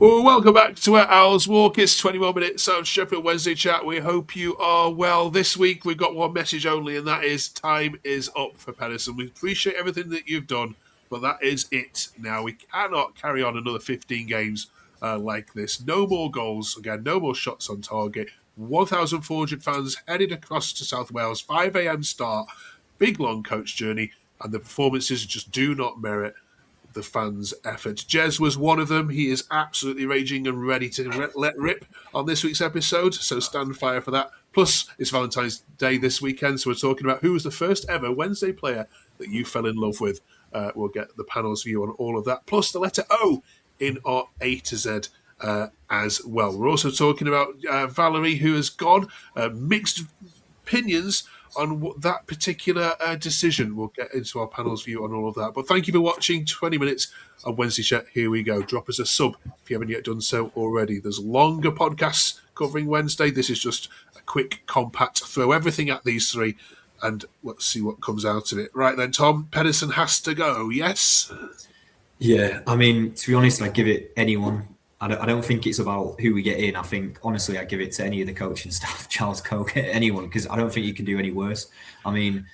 Well, welcome back to our Owls Walk. It's 21 minutes on Sheffield Wednesday chat. We hope you are well. This week we've got one message only, and that is time is up for Pederson. We appreciate everything that you've done, but that is it now. We cannot carry on another 15 games like this. No more goals, again, no more shots on target. 1,400 fans headed across to South Wales, 5 a.m. start, big long coach journey, and the performances just do not merit the fans' effort. Jez was one of them. He is absolutely raging and ready to let rip on this week's episode, so stand fire for that. Plus, it's Valentine's Day this weekend, so we're talking about who was the first ever Wednesday player that you fell in love with. We'll get the panel's view on all of that, plus the letter O in our A to Z as well. We're also talking about Valery, who has gone. Mixed opinions on that particular decision. We'll get into our panel's view on all of that. But thank you for watching 20 minutes of Wednesday Chat. Here we go. Drop us a sub if you haven't yet done so already. There's longer podcasts covering Wednesday. This is just a quick, compact, throw everything at these three, and let's see what comes out of it. Right then, Tom, Pederson has to go, yes? Yeah, I mean, to be honest, I'd give it anyone. I don't think it's about who we get in. I think, honestly, I'd give it to any of the coaching staff, Charles Coke, anyone, because I don't think you can do any worse. I mean,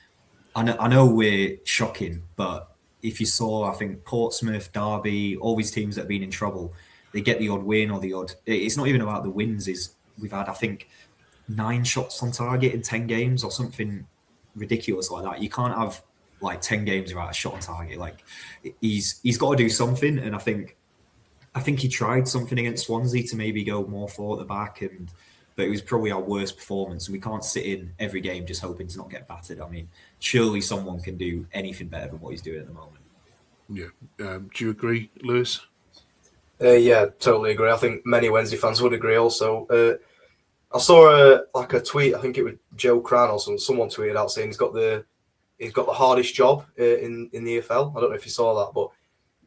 I know we're shocking, but if you saw, I think, Portsmouth, Derby, all these teams that have been in trouble, they get the odd win or the odd... It's not even about the wins. We've had, I think, 9 shots on target in 10 games or something ridiculous like that. You can't have, 10 games without a shot on target. He's got to do something, and I think he tried something against Swansea to maybe go more forward at the back, but it was probably our worst performance. We can't sit in every game just hoping to not get battered. I mean, surely someone can do anything better than what he's doing at the moment. Yeah. Do you agree, Lewis? Yeah, totally agree. I think many Wednesday fans would agree also. I saw a tweet, I think it was Joe Cran or someone tweeted out saying he's got the hardest job in the EFL. I don't know if you saw that, but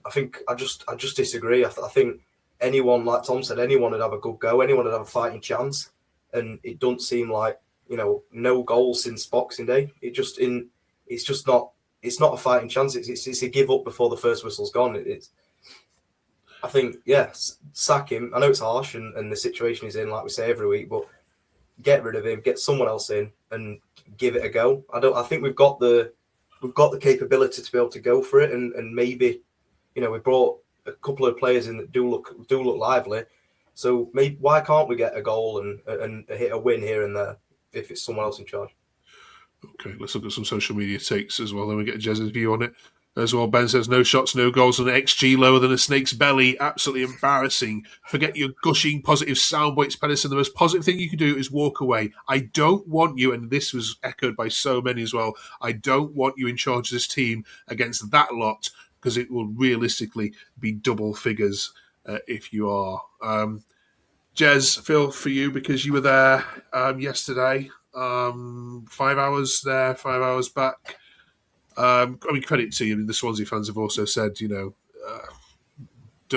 I think I just disagree. I think anyone, like Tom said, anyone would have a good go. Anyone would have a fighting chance, and it doesn't seem like no goals since Boxing Day. It's just not a fighting chance. It's a give up before the first whistle's gone. I think sack him. I know it's harsh and the situation he's in, like we say every week, but get rid of him, get someone else in, and give it a go. I think we've got the capability to be able to go for it, and maybe. We brought a couple of players in that do look lively. So maybe why can't we get a goal and hit a win here and there if it's someone else in charge? Okay, let's look at some social media takes as well. Then we get Jez's view on it as well. Ben says, no shots, no goals, and XG lower than a snake's belly. Absolutely embarrassing. Forget your gushing positive sound bites, Pederson. The most positive thing you can do is walk away. I don't want you, and this was echoed by so many as well, I don't want you in charge of this team against that lot, because it will realistically be double figures if you are. Jez, Phil, for you, because you were there yesterday, 5 hours there, 5 hours back. Credit to you. The Swansea fans have also said, don't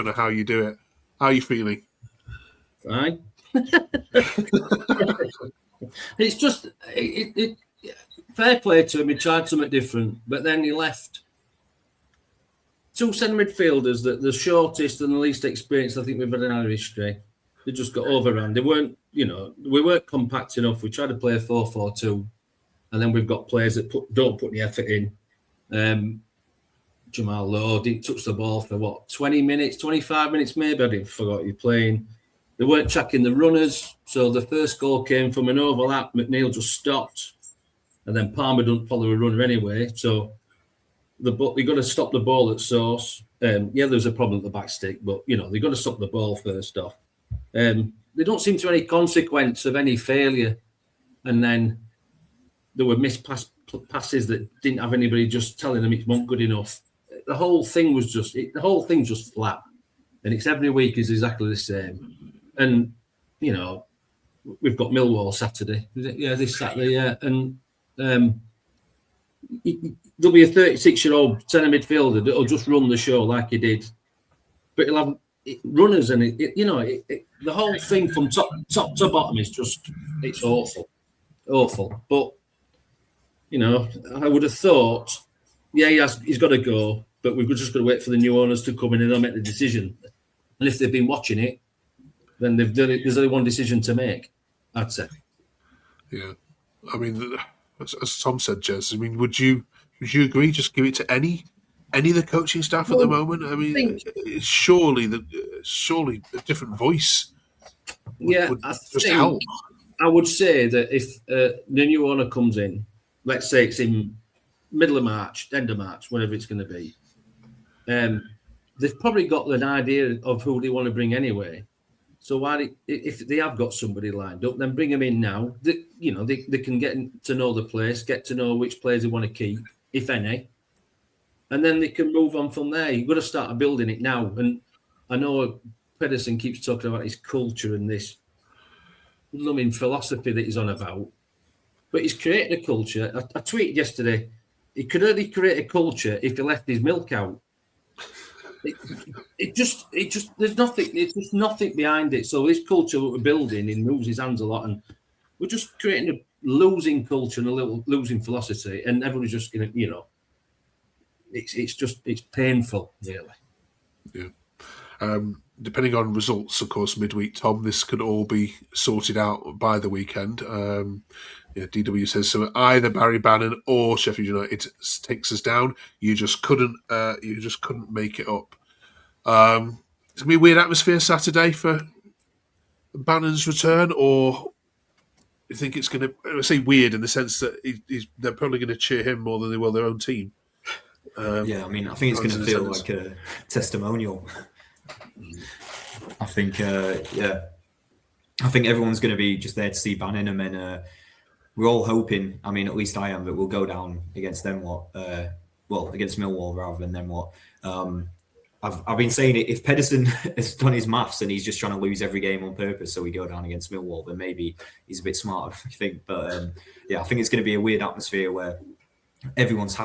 know how you do it. How are you feeling? Fine. It's just fair play to him. He tried something different, but then he left 2 centre midfielders that the shortest and the least experienced I think we've had in our history. They just got overrun. They weren't, we weren't compact enough. We tried to play a 4-4-2, and then we've got players that don't put the effort in. Jamal Lowe didn't touch the ball for 20 minutes, 25 minutes maybe. I didn't forget you're playing. They weren't tracking the runners, so the first goal came from an overlap. McNeil just stopped, and then Palmer didn't follow a runner anyway, so. They got to stop the ball at source. There's a problem at the back stick, but they got to stop the ball first off. They don't seem to any consequence of any failure, and then there were missed passes that didn't have anybody just telling them it wasn't good enough. The whole thing just flat, and it's every week is exactly the same. And we've got Millwall Saturday. This Saturday, and. There'll be a 36-year-old centre midfielder that'll just run the show like he did, but he'll have runners, and the whole thing from top to bottom is it's awful. But I would have thought, he's got to go, but we've just got to wait for the new owners to come in and they'll make the decision. And if they've been watching it, then there's only one decision to make, I'd say. Yeah. I mean, as Tom said, Jez, I mean, would you agree? Just give it to any of the coaching staff at the moment? I mean, it's surely a different voice would just help. I would say that if the new owner comes in, let's say it's in middle of March, end of March, whatever it's going to be, they've probably got an idea of who they want to bring anyway. So if they have got somebody lined up, then bring them in now. They can get to know the place, get to know which players they want to keep, if any, and then they can move on from there. You've got to start building it now. And I know Pederson keeps talking about his culture and this blooming philosophy that he's on about, but he's created a culture. I tweeted yesterday, he could only create a culture if he left his milk out. It just there's nothing. It's just nothing behind it. So this culture that we're building, he moves his hands a lot, and we're just creating a losing culture and a little losing philosophy, and everyone's just gonna, it's painful, really. Yeah. Depending on results, of course, midweek, Tom, this could all be sorted out by the weekend. DW says so. Either Barry Bannon or Sheffield United takes us down. You just couldn't make it up. It's gonna be a weird atmosphere Saturday for Bannon's return, or you think it's gonna? I say weird in the sense that they're probably going to cheer him more than they will their own team. I mean, I think it's going to feel like a testimonial. I think everyone's going to be just there to see Bannon, and then we're all hoping. I mean, at least I am, that we'll go down against them. Against Millwall rather than them. I've been saying it. If Pederson has done his maths and he's just trying to lose every game on purpose, so we go down against Millwall, then maybe he's a bit smarter, I think. But I think it's going to be a weird atmosphere where everyone's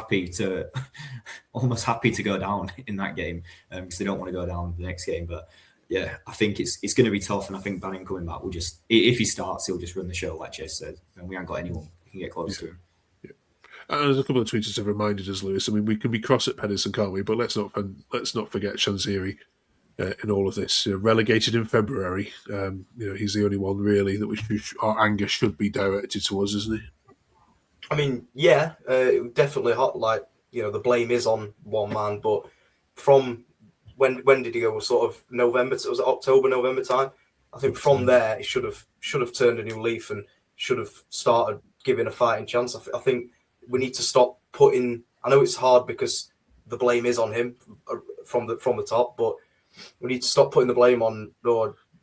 almost happy to go down in that game because they don't want to go down the next game. But yeah, I think it's going to be tough, and I think Bannon coming back will just, if he starts, he'll just run the show like Jess said, and we haven't got anyone who can get close to him. There's a couple of tweets that have reminded us, Lewis. I mean, we can be cross at Pederson, can't we? But let's not forget Swansea in all of this. Relegated in February. He's the only one really that our anger should be directed towards, isn't he? I mean, definitely hot. Like, the blame is on one man, but from when did he go? Sort of November. Was it October, November time? I think from there he should have turned a new leaf and should have started giving a fighting chance. I think we need to stop putting. I know it's hard because the blame is on him from the top, but we need to stop putting the blame on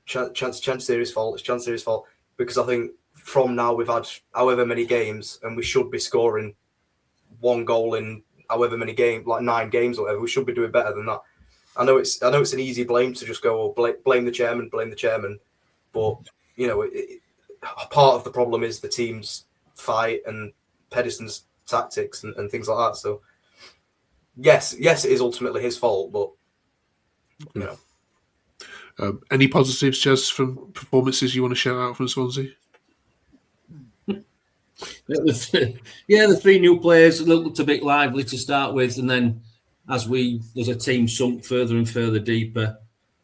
Chance Theory's fault. It's Chance Theory's fault, because I think from now we've had however many games, and we should be scoring one goal in however many games, like 9 games or whatever. We should be doing better than that. I know it's an easy blame to just go, blame the chairman, but part of the problem is the team's fight and Pedersen's tactics and things like that. So yes, it is ultimately his fault, but any positives, Jez, from performances you want to shout out from Swansea? The 3 new players looked a bit lively to start with, and then as a team sunk further and further deeper,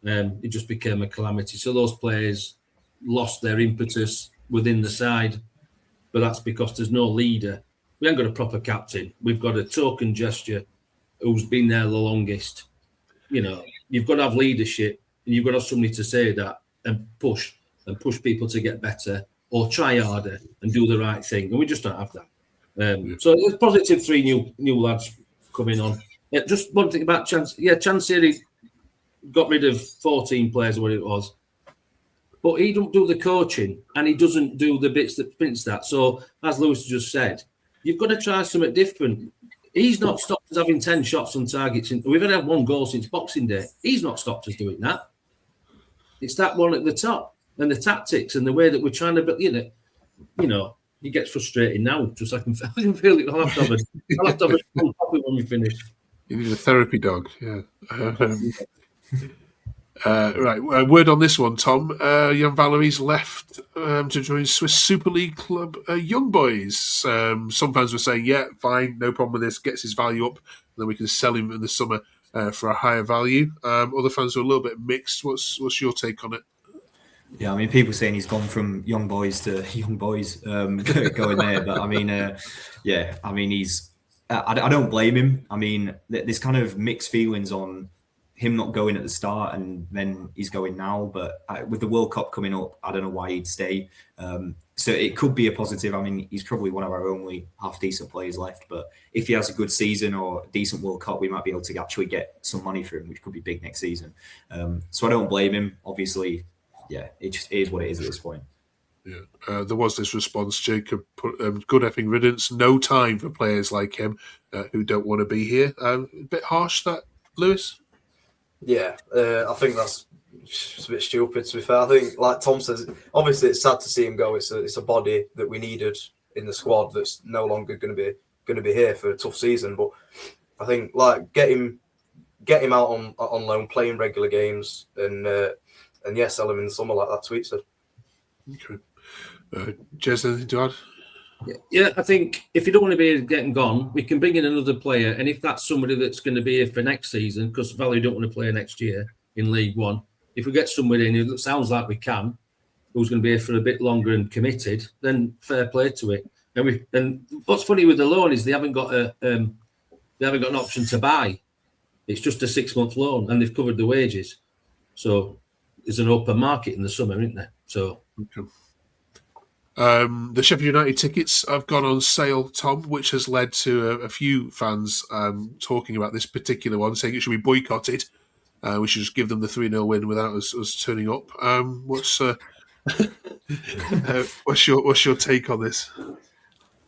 it just became a calamity. So those players lost their impetus within the side, but that's because there's no leader. We haven't got a proper captain. We've got a token gesture who's been there the longest. You've got to have leadership, and you've got to have somebody to say that and push people to get better or try harder and do the right thing. And we just don't have that. So it's positive 3 new lads coming on. Just one thing about Chance. Chance Theory got rid of 14 players or what it was. But he don't do the coaching, and he doesn't do the bits that pinch that. So, as Lewis just said, you've got to try something different. He's not stopped us having 10 shots on targets. We've only had 1 goal since Boxing Day. He's not stopped us doing that. It's that one at the top, and the tactics and the way that we're trying to build. He gets frustrating now. Just I can feel it. I'll have to have a coffee when we finish. You need a therapy dog, yeah. Right, word on this one, Tom. Young Valery's left to join Swiss Super League club Young Boys. Some fans were saying, fine, no problem with this, gets his value up, and then we can sell him in the summer. for a higher value. Other fans are a little bit mixed. What's your take on it? Yeah, I mean, people saying he's gone from young boys to young boys going there, but I mean, yeah, I mean, he's. I don't blame him. I mean, there's kind of mixed feelings on him not going at the start and then he's going now. But with the World Cup coming up, I don't know why he'd stay. So it could be a positive. I mean, he's probably one of our only half-decent players left. But if he has a good season or a decent World Cup, we might be able to actually get some money for him, which could be big next season. So I don't blame him. Obviously, yeah, it just is what it is at this point. Yeah, there was this response. Jacob put, good effing riddance. No time for players like him who don't want to be here. A bit harsh, that, Lewis? Yeah, I think that's just a bit stupid, to be fair. I think, like Tom says, obviously it's sad to see him go. It's a body that we needed in the squad that's no longer going to be here for a tough season. But I think, like, get him out on loan, playing regular games, and yeah, sell him in the summer, like that tweet said. Okay. Jez, anything to add? Yeah, I think if you don't want to be getting gone, we can bring in another player. And if that's somebody that's going to be here for next season, because Valery don't want to play next year in League One, if we get somebody in who sounds like we can, who's going to be here for a bit longer and committed, then fair play to it. And what's funny with the loan is they haven't got an option to buy. It's just a 6-month loan, and they've covered the wages. So there's an open market in the summer, isn't there? So. Okay. The Sheffield United tickets have gone on sale, Tom, which has led to a few fans talking about this particular one, saying it should be boycotted. We should just give them the 3-0 win without us turning up. What's your take on this?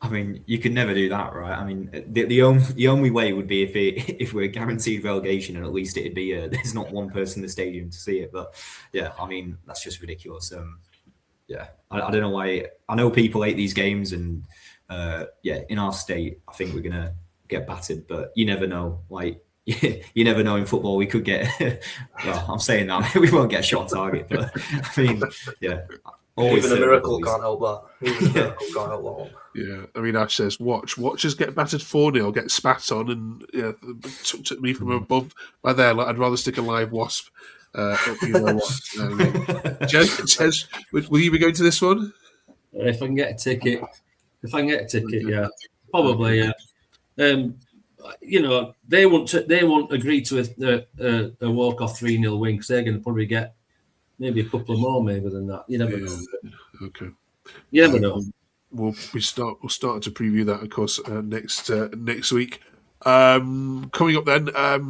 I mean, you could never do that, right? I mean, the only way would be if we're guaranteed relegation, and at least it'd be there's not one person in the stadium to see it. But yeah, I mean, that's just ridiculous. Yeah, I don't know why. I know people hate these games, and yeah, in our state, I think we're gonna get battered. But you never know. Like, you never know in football. We could get. Well, I'm saying that we won't get a shot on target, but I mean, yeah. Even a miracle can't help that. Even a miracle can't help that one. Yeah, I mean, Ash says, watch us get battered 4-0, get spat on, and yeah, took me from above. By there, like, I'd rather stick a live wasp. You know what? Jez, will you be going to this one? If I can get a ticket, yeah, probably. Yeah. You know, they won't agree to a walk off 3-0 win because they're going to probably get maybe a couple of more, maybe than that. You never know. Okay. You never know. We'll start to preview that, of course, next week. Coming up then,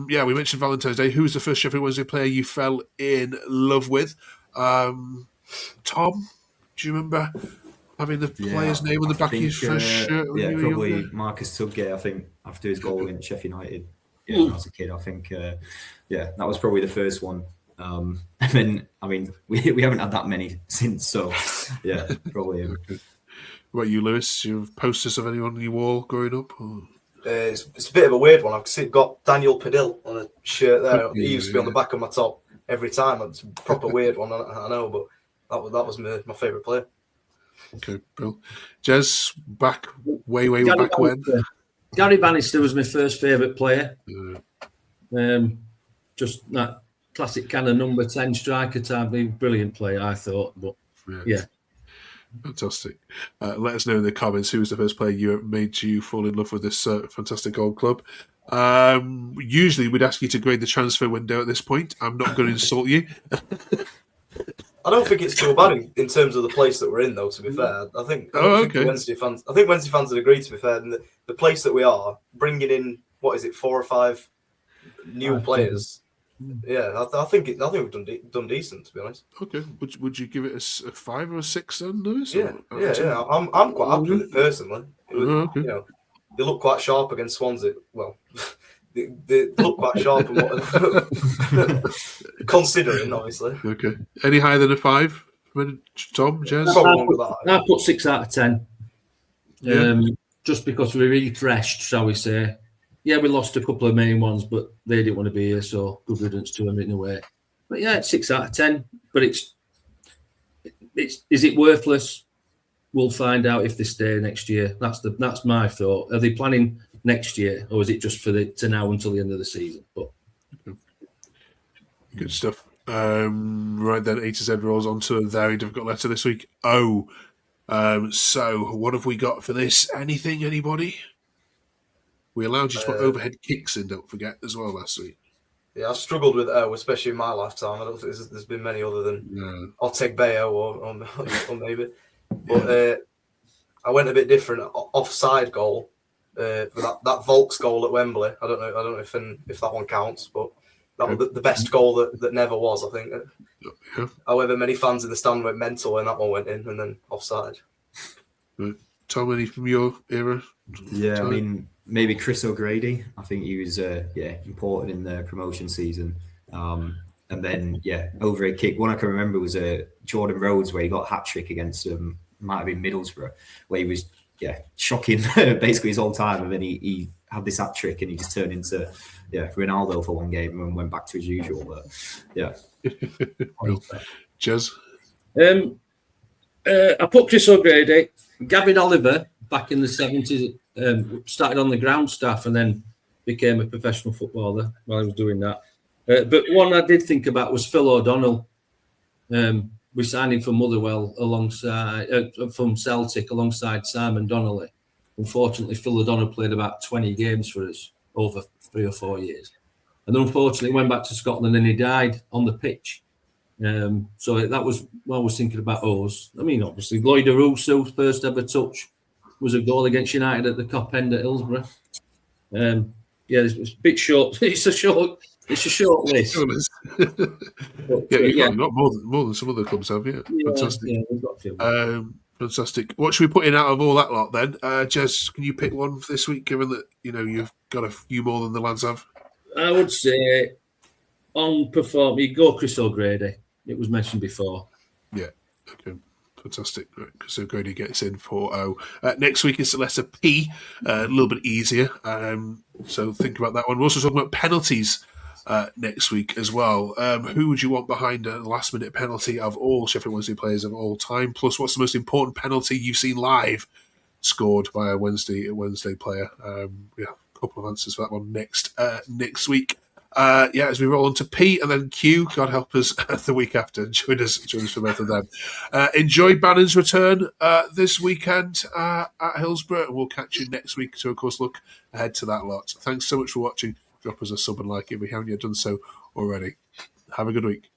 yeah, we mentioned Valentine's Day. Who was the first Sheffield Wednesday player you fell in love with? Tom, do you remember having the player's name on the back of his first shirt? Yeah, probably Marcus Tudgate, I think, after his goal against Sheffield United. Yeah, when I was a kid, I think, yeah, that was probably the first one. And then, I mean, we haven't had that many since, so yeah, probably him. Okay. What about you, Lewis? Do you have posters of anyone on your wall growing up? Or? It's a bit of a weird one. I've got Daniel Padil on a shirt there. He used to be on the back of my top every time. It's a proper weird one, I know, but that was my favourite player. Okay, Bill. Jez, back way back when? Gary Bannister was my first favourite player. Just that classic kind of number 10 striker type, brilliant player, I thought. But yeah. Fantastic. Let us know in the comments who was the first player you made you fall in love with this fantastic old club. Usually we'd ask you to grade the transfer window at this point. I'm not going to insult you. I don't think it's too bad in terms of the place that we're in, though, to be fair. I think Wednesday fans would agree, to be fair. And the place that we are, bringing in, 4 or 5 new players. Yeah, I think we've done decent, to be honest. Okay, would you give it a 5 or a 6 then, Lewis? Yeah. I'm quite happy with it personally. Okay. You know, they look quite sharp against Swansea. Well, they look quite sharp, considering, obviously. Okay. Any higher than a 5, Tom, Jez? I put 6 out of 10. Yeah. Just because we refreshed, shall we say. Yeah, we lost a couple of main ones, but they didn't want to be here, so good riddance to them in a way. But yeah, it's 6 out of 10. But it's is it worthless? We'll find out if they stay next year. That's my thought. Are they planning next year, or is it just to now until the end of the season? But Good stuff. Right then, A to Z rolls on to a very difficult letter this week. O. So what have we got for this? Anything? Anybody? We allowed you to put overhead kicks in, don't forget, as well last week. Yeah, I struggled with O, especially in my lifetime. I don't think there's been many other than I'll take Bayo or maybe. But I went a bit different. Offside goal. That Volks goal at Wembley. I don't know if that one counts, but that was the best goal that never was, I think. Yeah. However, many fans in the stand went mental when that one went in and then offside. Right. Tom, any from your era? Yeah, I mean, maybe Chris O'Grady. I think he was important in the promotion season. And then, overhead kick. One I can remember was Jordan Rhodes, where he got a hat-trick against, might have been Middlesbrough, where he was, shocking basically his whole time. And then he had this hat-trick and he just turned into, Ronaldo for one game and went back to his usual. But, yeah. Jez? I put Chris O'Grady. Gavin Oliver, back in the 70s, started on the ground staff and then became a professional footballer while I was doing that. But one I did think about was Phil O'Donnell. We signed him from Motherwell from Celtic alongside Simon Donnelly. Unfortunately, Phil O'Donnell played about 20 games for us over 3 or 4 years. And then unfortunately went back to Scotland and he died on the pitch. So that was what I was thinking about O's. I mean, obviously, Lloyd Aruso's first ever touch was a goal against United at the Cop End at Hillsborough. It's a bit short. It's a short list. You've got more than some other clubs have, Fantastic. Yeah, we've got a few. Fantastic. What should we put in out of all that lot then? Jez, can you pick one for this week, given that you've got a few more than the lads have? I would say on perform, you go Chris O'Grady. It was mentioned before. Yeah. Okay. Fantastic. Right. Chris O'Grady gets in for O. Next week is the letter P. A little bit easier. So think about that one. We're also talking about penalties next week as well. Who would you want behind a last-minute penalty of all Sheffield Wednesday players of all time? Plus, what's the most important penalty you've seen live scored by a Wednesday player? A couple of answers for that one next week. As we roll on to P and then Q, God help us, the week after. Join us for both of them. Enjoy Bannon's return this weekend at Hillsborough. We'll catch you next week to, of course, look ahead to that lot. Thanks so much for watching. Drop us a sub and like if we haven't yet done so already. Have a good week.